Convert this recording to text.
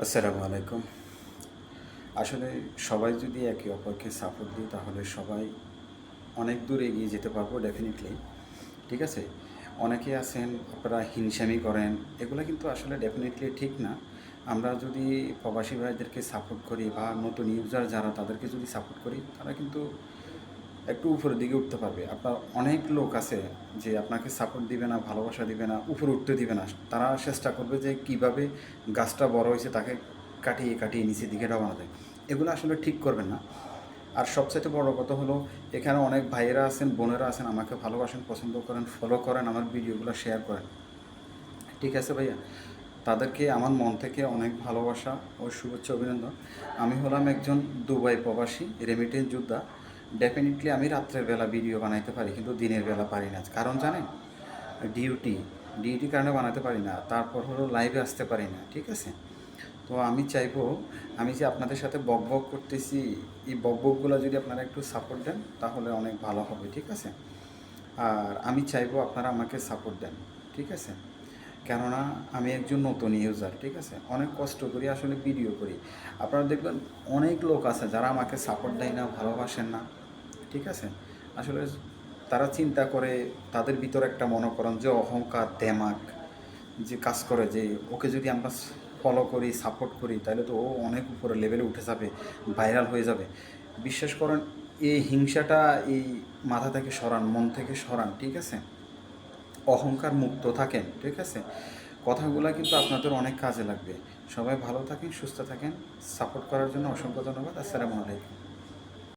আসসালামু আলাইকুম। আসলে সবাই যদি একে অপরকে সাপোর্ট দিই তাহলে সবাই অনেক দূর এগিয়ে যেতে পারবো ডেফিনিটলি। ঠিক আছে? অনেকে আছেন আপনারা হিংসামি করেন, এগুলা কিন্তু আসলে ডেফিনিটলি ঠিক না। আমরা যদি প্রবাসী ভাইদেরকে সাপোর্ট করি বা নতুন ইউজার যারা তাদেরকে যদি সাপোর্ট করি, তারা কিন্তু একটু উপরের দিকে উঠতে পারবে। আপনার অনেক লোক আছে যে আপনাকে সাপোর্ট দিবে না, ভালোবাসা দিবে না, উপরে উঠতে দিবে না। তারা চেষ্টা করবে যে কীভাবে গাছটা বড় হয়েছে তাকে কাটিয়ে কাটিয়ে নিচের দিকে নামানো যায়। এগুলো আসলে ঠিক করবেন না। আর সবচাইতে বড় কথা হলো, এখানে অনেক ভাইয়েরা আছেন, বোনেরা আছেন, আমাকে ভালোবাসেন, পছন্দ করেন, ফলো করেন, আমার ভিডিওগুলো শেয়ার করেন। ঠিক আছে ভাইয়া? তাদেরকে আমার মন থেকে অনেক ভালোবাসা ও শুভেচ্ছা অভিনন্দন। আমি হলাম একজন দুবাই প্রবাসী রেমিটেন্স যোদ্ধা। ডেফিনিটলি আমি রাত্রের বেলা ভিডিও বানাইতে পারি, কিন্তু দিনের বেলা পারি না। কারণ জানেন? ডিউটি ডিউটির কারণে বানাতে পারি না। তারপর হলো লাইভে আসতে পারি না। ঠিক আছে? তো আমি চাইবো, আমি যে আপনাদের সাথে বকবক করতেছি, এই বকবকগুলো যদি আপনারা একটু সাপোর্ট দেন তাহলে অনেক ভালো হবে। ঠিক আছে? আর আমি চাইবো আপনারা আমাকে সাপোর্ট দেন। ঠিক আছে? কেননা আমি একজন নতুন ইউজার। ঠিক আছে? অনেক কষ্ট করি আসলে ভিডিও করি। আপনারা দেখবেন অনেক লোক আছে যারা আমাকে সাপোর্ট দেয় না, ভালোবাসেন না। ঠিক আছে? আসলে তারা চিন্তা করে, তাদের ভিতরে একটা মনে করেন যে অহংকার, দেমাগ যে কাজ করে, যে ওকে যদি আমরা ফলো করি, সাপোর্ট করি, তাহলে তো ও অনেক উপরে লেভেলে উঠে যাবে, ভাইরাল হয়ে যাবে। বিশ্বাস করেন, এই হিংসাটা এই মাথা থেকে সরান, মন থেকে সরান। ঠিক আছে? অহংকার মুক্ত থাকেন। ঠিক আছে? কথাগুলো কিন্তু আপনাদের অনেক কাজে লাগবে। সবাই ভালো থাকেন, সুস্থ থাকেন। সাপোর্ট করার জন্য অসংখ্য ধন্যবাদ। আসসালামু আলাইকুম।